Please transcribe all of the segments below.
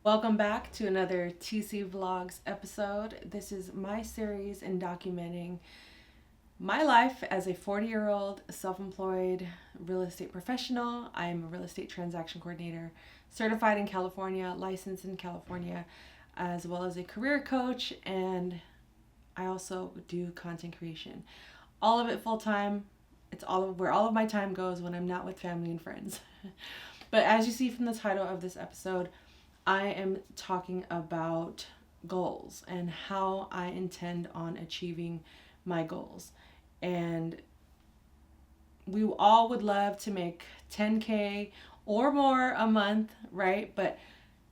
Welcome back to another TC Vlogs episode. This is my series in documenting my life as a 40-year-old self-employed real estate professional. I am a real estate transaction coordinator, certified in California, licensed in California, as well as a career coach, and I also do content creation. All of it full-time. It's all of where all of my time goes when I'm not with family and friends. But as you see from the title of this episode, I am talking about goals and how I intend on achieving my goals. And we all would love to make 10K or more a month, right? But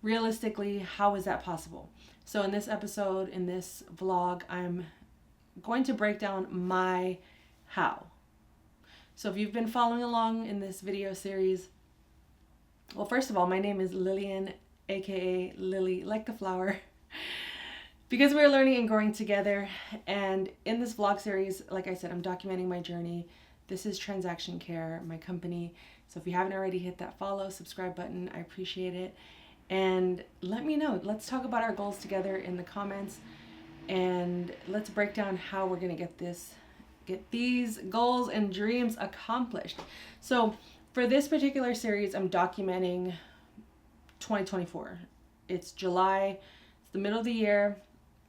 realistically, how is that possible? So in this episode, in this vlog, I'm going to break down my how. So if you've been following along in this video series, well, first of all, my name is Lillian, aka Lily, like the flower, because we're learning and growing together. And in this vlog series, like I said, I'm documenting my journey. This is Transaction Care, my company. So if you haven't already, hit that follow, subscribe button. I appreciate it. And let me know. Let's talk about our goals together in the comments. And let's break down how we're going to get these goals and dreams accomplished. So for this particular series, I'm documenting 2024. It's July, it's the middle of the year,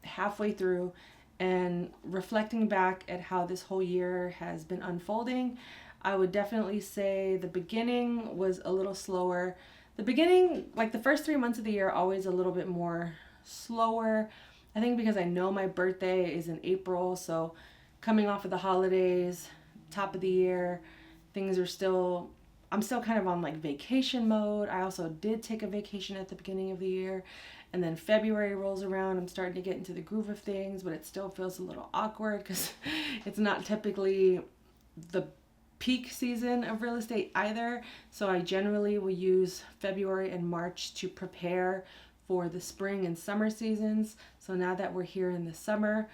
halfway through, and reflecting back at how this whole year has been unfolding, I would definitely say the beginning was a little slower. The beginning, like the first 3 months of the year, always a little bit more slower. I think because I know my birthday is in April, so coming off of the holidays, top of the year, I'm still kind of on like vacation mode. I also did take a vacation at the beginning of the year, and then February rolls around. I'm starting to get into the groove of things, but it still feels a little awkward because it's not typically the peak season of real estate either. So I generally will use February and March to prepare for the spring and summer seasons. So now that we're here in the summer,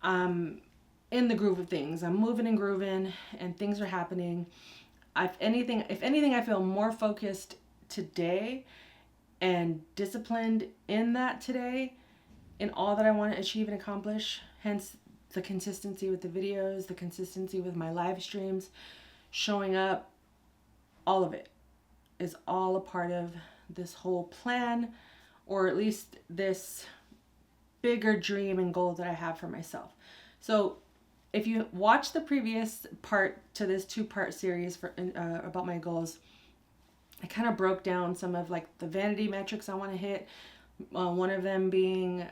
in the groove of things. I'm moving and grooving, and things are happening. If anything, I feel more focused today and disciplined in that today, in all that I want to achieve and accomplish. Hence the consistency with the videos, the consistency with my live streams, showing up. All of it is all a part of this whole plan, or at least this bigger dream and goal that I have for myself. So if you watch the previous part to this 2-part series about my goals, I kind of broke down some of like the vanity metrics I want to hit. One of them being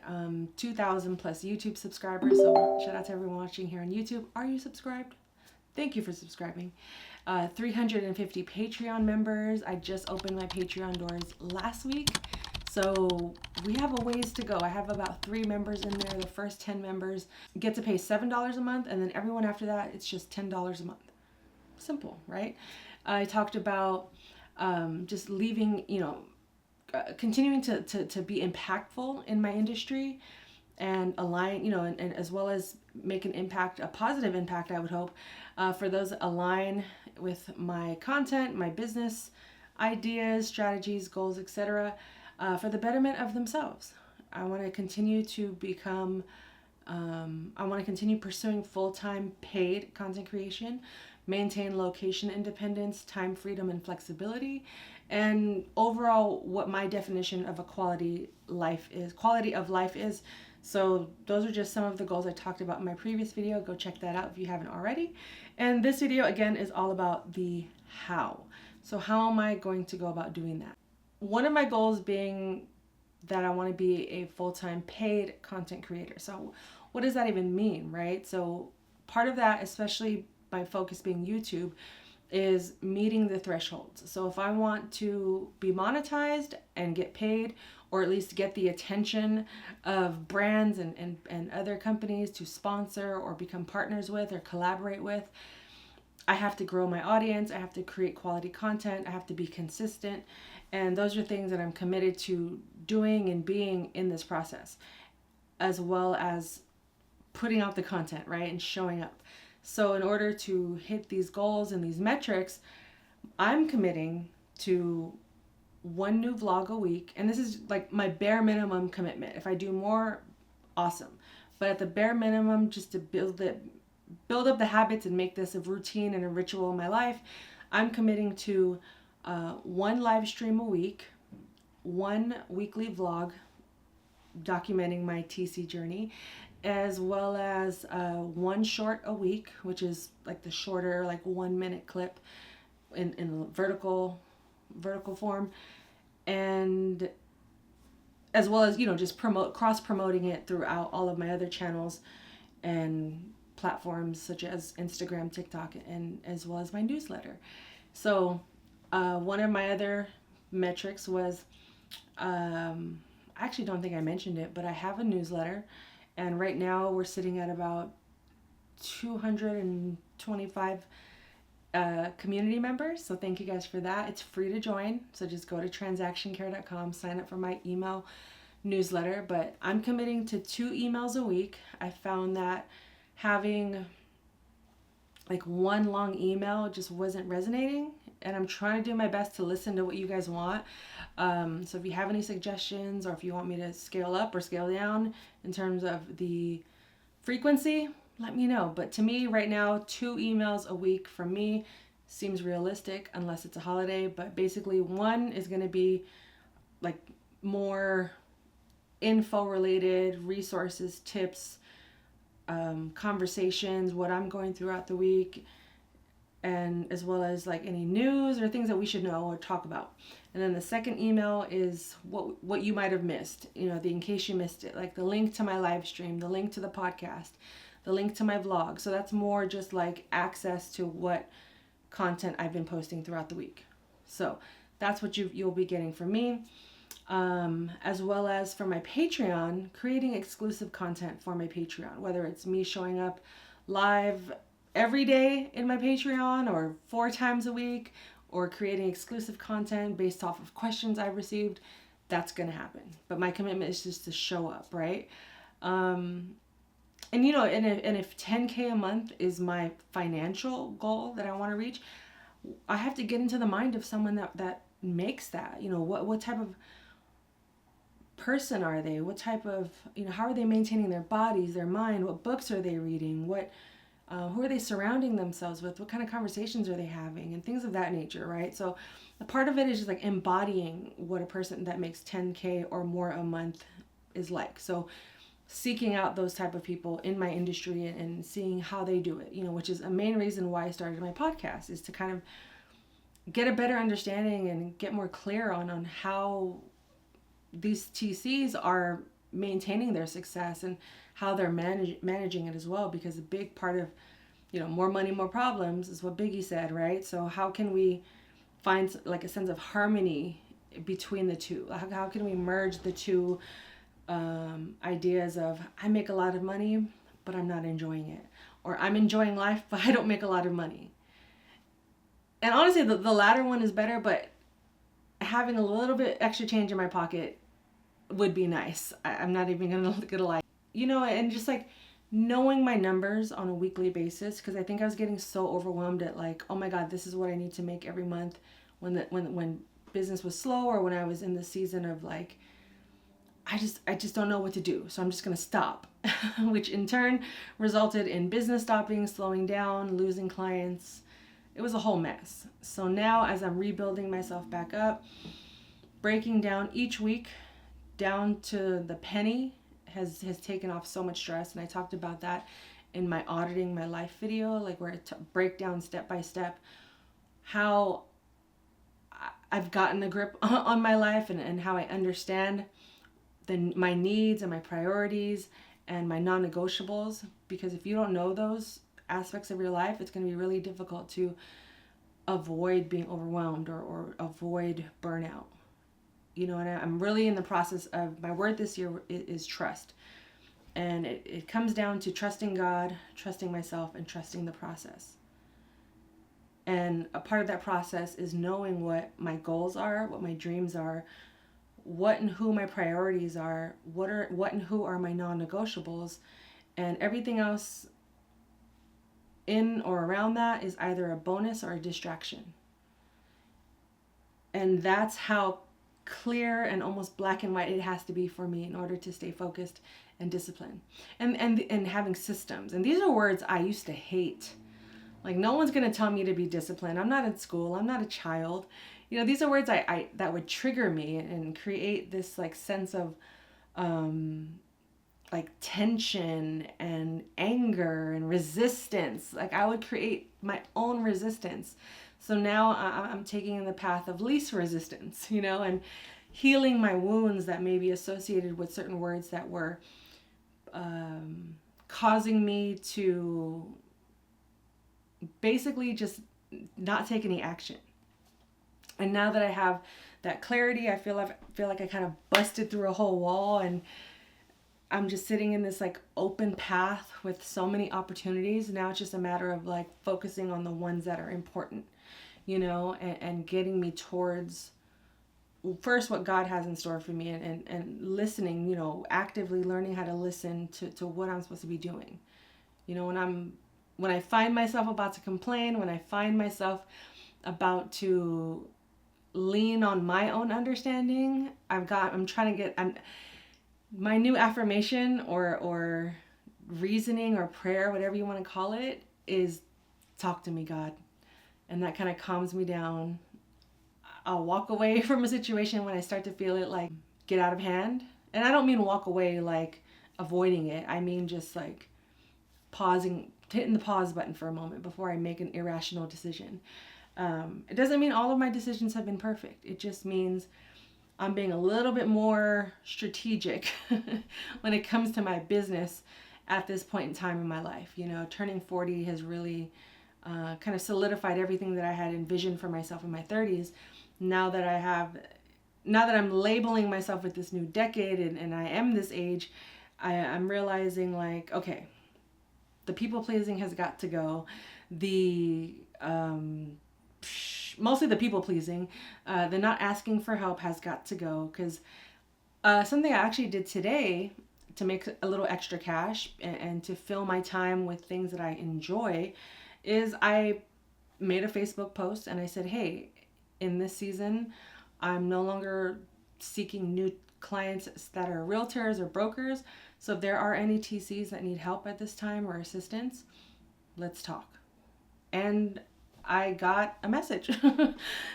2,000 plus YouTube subscribers. So shout out to everyone watching here on YouTube. Are you subscribed? Thank you for subscribing. 350 Patreon members. I just opened my Patreon doors last week. So we have a ways to go. I have about 3 members in there. The first 10 members get to pay $7 a month, and then everyone after that, it's just $10 a month. Simple, right? I talked about just leaving, continuing to be impactful in my industry and align, and as well as make an impact, a positive impact, I would hope, for those that align with my content, my business ideas, strategies, goals, etc., for the betterment of themselves. I want to continue to pursuing full-time paid content creation, maintain location independence, time freedom, and flexibility, and overall what my definition of a quality of life is. So those are just some of the goals I talked about in my previous video. Go check that out if you haven't already. And this video, again, is all about the how. So how am I going to go about doing that? One of my goals being that I want to be a full-time paid content creator. So what does that even mean, right? So part of that, especially my focus being YouTube, is meeting the thresholds. So if I want to be monetized and get paid, or at least get the attention of brands and other companies to sponsor or become partners with or collaborate with, I have to grow my audience. I have to create quality content. I have to be consistent. And those are things that I'm committed to doing and being in this process, as well as putting out the content, right? And showing up. So in order to hit these goals and these metrics, I'm committing to one new vlog a week. And this is like my bare minimum commitment. If I do more, awesome. But at the bare minimum, just to build up the habits and make this a routine and a ritual in my life, I'm committing to one live stream a week, one weekly vlog documenting my TC journey, as well as one short a week, which is like the shorter, like 1 minute clip in vertical form, and as well as, just cross promoting it throughout all of my other channels and platforms such as Instagram, TikTok, and as well as my newsletter. So one of my other metrics was, I actually don't think I mentioned it, but I have a newsletter, and right now we're sitting at about 225 community members. So thank you guys for that. It's free to join. So just go to transactioncare.com, sign up for my email newsletter. But I'm committing to 2 emails a week. I found that having like one long email just wasn't resonating, and I'm trying to do my best to listen to what you guys want. So if you have any suggestions, or if you want me to scale up or scale down in terms of the frequency, let me know. But to me right now, 2 emails a week for me seems realistic, unless it's a holiday. But basically, one is going to be like more info related, resources, tips, conversations, what I'm going throughout the week, and as well as like any news or things that we should know or talk about. And then the second email is what you might have missed, in case you missed it, like the link to my live stream, the link to the podcast, the link to my vlog. So that's more just like access to what content I've been posting throughout the week. So that's what you'll be getting from me. As well as for my Patreon, creating exclusive content for my Patreon, whether it's me showing up live every day in my Patreon or 4 times a week, or creating exclusive content based off of questions I've received. That's going to happen. But my commitment is just to show up, right? And if 10K a month is my financial goal that I want to reach, I have to get into the mind of someone that makes that. What type of person are they? What type of, how are they maintaining their bodies, their mind? What books are they reading? Who are they surrounding themselves with? What kind of conversations are they having? And things of that nature, right? So a part of it is just like embodying what a person that makes 10K or more a month is like. So seeking out those type of people in my industry and seeing how they do it, which is a main reason why I started my podcast, is to kind of get a better understanding and get more clear on how these TCs are maintaining their success and how they're managing it as well. Because a big part of, more money, more problems is what Biggie said, right? So how can we find like a sense of harmony between the two? How can we merge the two ideas of, I make a lot of money, but I'm not enjoying it, or I'm enjoying life, but I don't make a lot of money? And honestly, the latter one is better, but having a little bit extra change in my pocket would be nice. I'm not even gonna lie. And just like knowing my numbers on a weekly basis, because I think I was getting so overwhelmed at like, oh my God, this is what I need to make every month, when business was slow, or when I was in the season of like, I just don't know what to do, so I'm just gonna stop, which in turn resulted in business stopping, slowing down, losing clients. It was a whole mess. So now, as I'm rebuilding myself back up, breaking down each week down to the penny has taken off so much stress. And I talked about that in my auditing my life video, like where I break down step by step how I've gotten a grip on my life, and how I understand my needs and my priorities and my non-negotiables. Because if you don't know those aspects of your life, it's going to be really difficult to avoid being overwhelmed or avoid burnout. And I'm really in the process of, my word this year is trust. And it comes down to trusting God, trusting myself, and trusting the process. And a part of that process is knowing what my goals are, what my dreams are, what and who my priorities are, what and who are my non-negotiables, and everything else in or around that is either a bonus or a distraction. And that's how clear and almost black and white it has to be for me in order to stay focused and disciplined. And having systems. And these are words I used to hate. Like, no one's going to tell me to be disciplined. I'm not in school. I'm not a child. You know, these are words I that would trigger me and create this like sense of like tension and anger and resistance. Like, I would create my own resistance. So now I'm taking the path of least resistance, you know, and healing my wounds that may be associated with certain words that were causing me to basically just not take any action. And now that I have that clarity, I feel like I kind of busted through a whole wall, and I'm just sitting in this like open path with so many opportunities. Now it's just a matter of like focusing on the ones that are important, you know, and getting me towards first what God has in store for me, and listening, you know, actively learning how to listen to what I'm supposed to be doing. You know, when I find myself about to complain, when I find myself about to lean on my own understanding, my new affirmation or reasoning or prayer, whatever you want to call it, is talk to me, God. And that kind of calms me down. I'll walk away from a situation when I start to feel it like get out of hand. And I don't mean walk away like avoiding it. I mean just like pausing, hitting the pause button for a moment before I make an irrational decision. It doesn't mean all of my decisions have been perfect. It just means I'm being a little bit more strategic when it comes to my business at this point in time in my life. You know, turning 40 has really kind of solidified everything that I had envisioned for myself in my 30s. Now that I'm labeling myself with this new decade and I am this age, I'm realizing like, okay, the people pleasing has got to go. Mostly the people pleasing, the not asking for help has got to go, because something I actually did today to make a little extra cash and to fill my time with things that I enjoy is I made a Facebook post and I said, hey, in this season, I'm no longer seeking new clients that are realtors or brokers. So if there are any TCs that need help at this time or assistance, let's talk. And I got a message.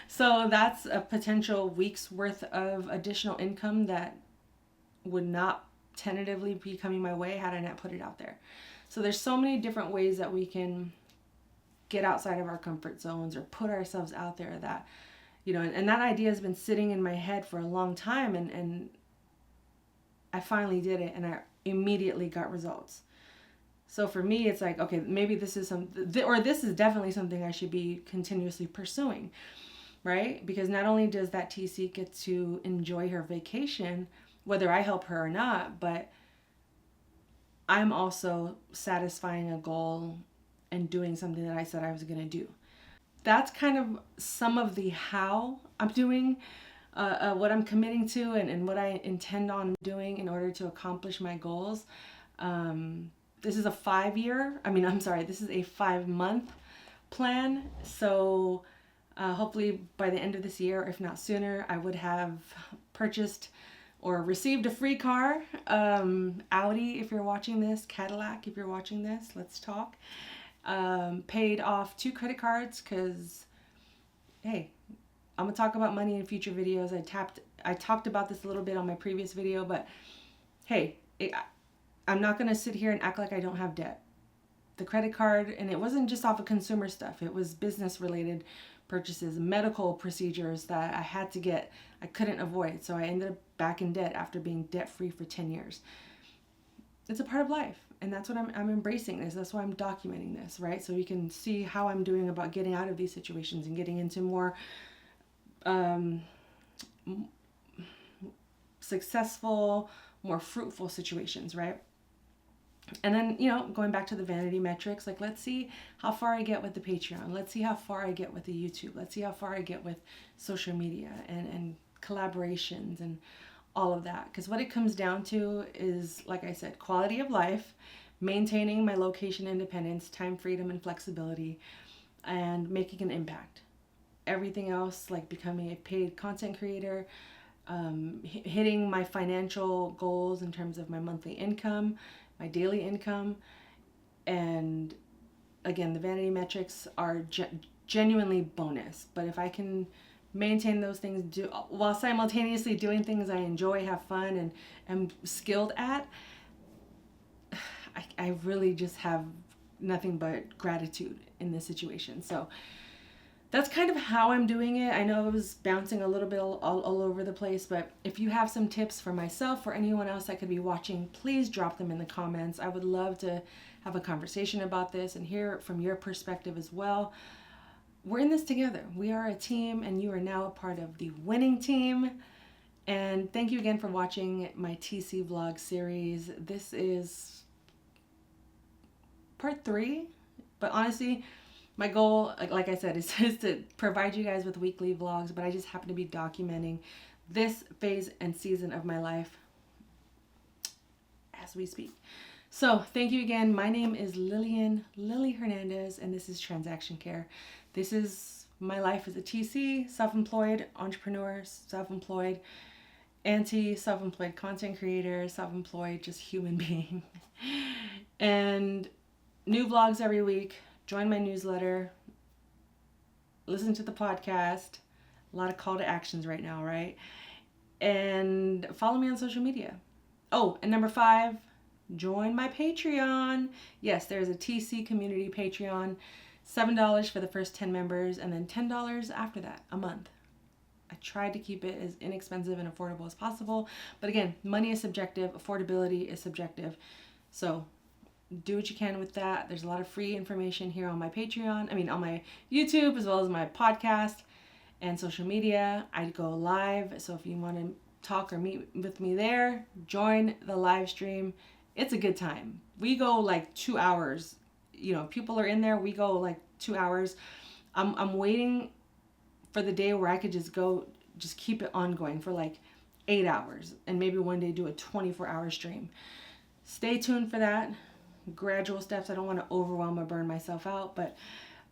So that's a potential week's worth of additional income that would not tentatively be coming my way had I not put it out there. So there's so many different ways that we can get outside of our comfort zones or put ourselves out there that, you know, and that idea has been sitting in my head for a long time, and I finally did it and I immediately got results. So for me, it's like, okay, maybe this is this is definitely something I should be continuously pursuing, right? Because not only does that TC get to enjoy her vacation, whether I help her or not, but I'm also satisfying a goal and doing something that I said I was going to do. That's kind of some of the how I'm doing, what I'm committing to and what I intend on doing in order to accomplish my goals. This is a 5-month plan. So hopefully by the end of this year, if not sooner, I would have purchased or received a free car. Audi, if you're watching this, Cadillac, if you're watching this, let's talk. Paid off 2 credit cards because, hey, I'm gonna talk about money in future videos. I talked about this a little bit on my previous video, but hey, I'm not gonna sit here and act like I don't have debt. The credit card, and it wasn't just off of consumer stuff. It was business related purchases, medical procedures that I had to get, I couldn't avoid. So I ended up back in debt after being debt free for 10 years. It's a part of life. And that's what I'm embracing this. That's why I'm documenting this, right? So you can see how I'm doing about getting out of these situations and getting into more successful, more fruitful situations, right? And then, you know, going back to the vanity metrics, like, let's see how far I get with the Patreon. Let's see how far I get with the YouTube. Let's see how far I get with social media and collaborations and all of that. Because what it comes down to is, like I said, quality of life, maintaining my location independence, time freedom and flexibility, and making an impact. Everything else, like becoming a paid content creator, hitting my financial goals in terms of my monthly income, my daily income. And again, the vanity metrics are genuinely bonus. But if I can maintain those things while simultaneously doing things I enjoy, have fun, and am skilled at, I really just have nothing but gratitude in this situation. So that's kind of how I'm doing it. I know I was bouncing a little bit all over the place, but if you have some tips for myself or anyone else that could be watching, please drop them in the comments. I would love to have a conversation about this and hear from your perspective as well. We're in this together. We are a team, and you are now a part of the winning team. And thank you again for watching my TC vlog series. This is part 3, but honestly, my goal, like I said, is to provide you guys with weekly vlogs, but I just happen to be documenting this phase and season of my life as we speak. So thank you again. My name is Lily Hernandez, and this is Transaction Care. This is my life as a TC, self-employed entrepreneur, self-employed self-employed content creator, self-employed just human being. And new vlogs every week. Join my newsletter. Listen to the podcast. A lot of call to actions right now, right? And follow me on social media. Oh, and number 5, join my Patreon. Yes, there's a TC community Patreon. $7 for the first 10 members, and then $10 after that a month. I tried to keep it as inexpensive and affordable as possible. But again, money is subjective. Affordability is subjective. So do what you can with that. There's a lot of free information here on my Patreon. On my YouTube, as well as my podcast and social media. I go live. So if you want to talk or meet with me there, join the live stream. It's a good time. We go like 2 hours. People are in there. We go like 2 hours. I'm waiting for the day where I could just keep it ongoing for like 8 hours, and maybe one day do a 24-hour stream. Stay tuned for that. Gradual steps. I don't want to overwhelm or burn myself out, but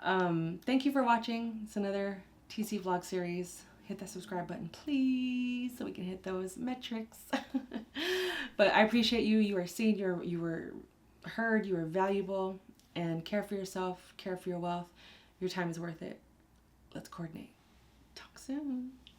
thank you for watching. It's another TC vlog series. Hit that subscribe button, please, so we can hit those metrics. But I appreciate you. You are seen. You were heard. You are valuable. And care for yourself. Care for your wealth. Your time is worth it. Let's coordinate. Talk soon.